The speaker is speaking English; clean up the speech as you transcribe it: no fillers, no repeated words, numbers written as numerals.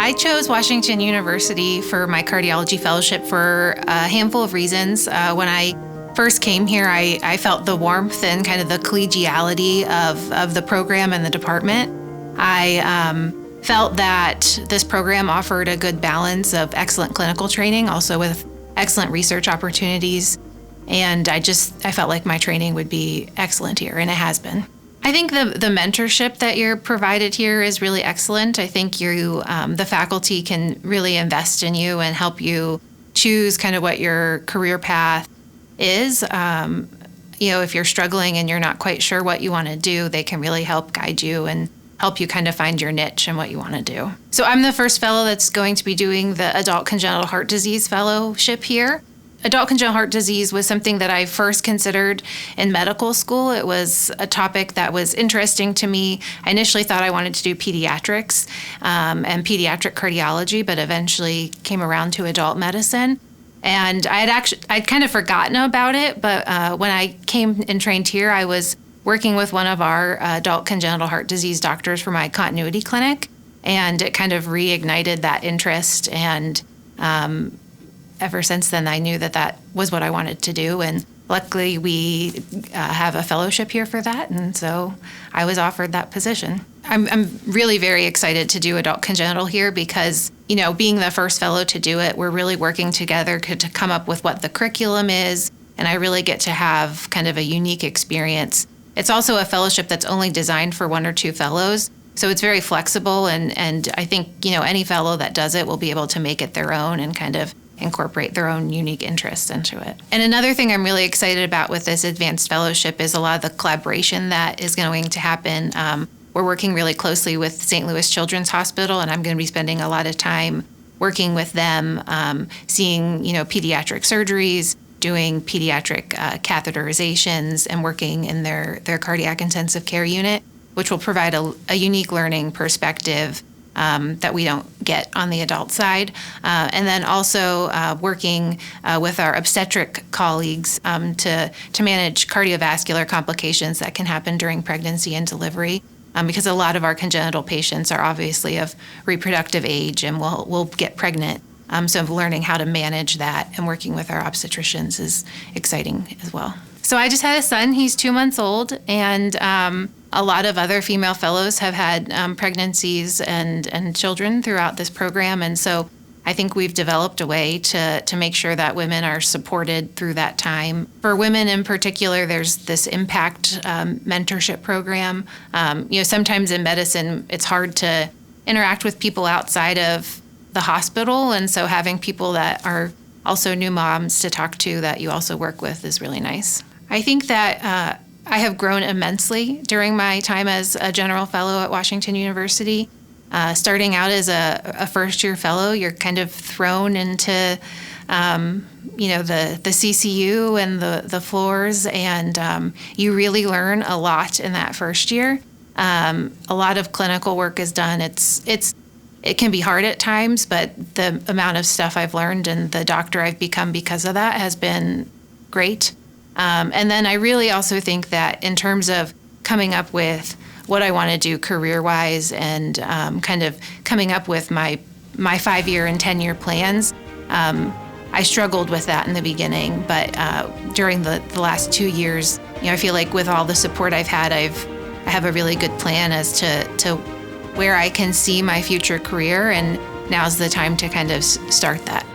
I chose Washington University for my cardiology fellowship for a handful of reasons. When I first came here, I felt the warmth and kind of the collegiality of the program and the department. I felt that this program offered a good balance of excellent clinical training, also with excellent research opportunities. And I felt like my training would be excellent here, and it has been. I think the mentorship that you're provided here is really excellent. I think the faculty can really invest in you and help you choose kind of what your career path is. If you're struggling and you're not quite sure what you want to do, they can really help guide you and help you kind of find your niche and what you want to do. So I'm the first fellow that's going to be doing the Adult Congenital Heart Disease Fellowship here. Adult congenital heart disease was something that I first considered in medical school. It was a topic that was interesting to me. I initially thought I wanted to do pediatrics and pediatric cardiology, but eventually came around to adult medicine. And I'd kind of forgotten about it, but when I came and trained here, I was working with one of our adult congenital heart disease doctors for my continuity clinic, and it kind of reignited that interest. And ever since then, I knew that was what I wanted to do. And luckily, we have a fellowship here for that. And so I was offered that position. I'm really very excited to do adult congenital here because, being the first fellow to do it, we're really working together to come up with what the curriculum is. And I really get to have kind of a unique experience. It's also a fellowship that's only designed for 1 or 2 fellows. So it's very flexible. And I think, any fellow that does it will be able to make it their own and kind of incorporate their own unique interests into it. And another thing I'm really excited about with this advanced fellowship is a lot of the collaboration that is going to happen. We're working really closely with St. Louis Children's Hospital, and I'm going to be spending a lot of time working with them, seeing, pediatric surgeries, doing pediatric catheterizations, and working in their cardiac intensive care unit, which will provide a unique learning perspective that we don't get on the adult side. And then also working with our obstetric colleagues to manage cardiovascular complications that can happen during pregnancy and delivery. Because a lot of our congenital patients are obviously of reproductive age and will get pregnant. So learning how to manage that and working with our obstetricians is exciting as well. So I just had a son. He's 2 months old, and a lot of other female fellows have had pregnancies and children throughout this program. And so I think we've developed a way to make sure that women are supported through that time. For women in particular, there's this impact mentorship program. Sometimes in medicine, it's hard to interact with people outside of the hospital. And so having people that are also new moms to talk to that you also work with is really nice. I think that I have grown immensely during my time as a general fellow at Washington University. Starting out as a first-year fellow, you're kind of thrown into, the CCU and the floors, and you really learn a lot in that first year. A lot of clinical work is done. It can be hard at times, but the amount of stuff I've learned and the doctor I've become because of that has been great. And then I really also think that in terms of coming up with what I want to do career-wise and kind of coming up with my 5-year and 10-year plans, I struggled with that in the beginning. But during the last 2 years, I feel like with all the support I've had, I have a really good plan as to where I can see my future career, and now's the time to kind of start that.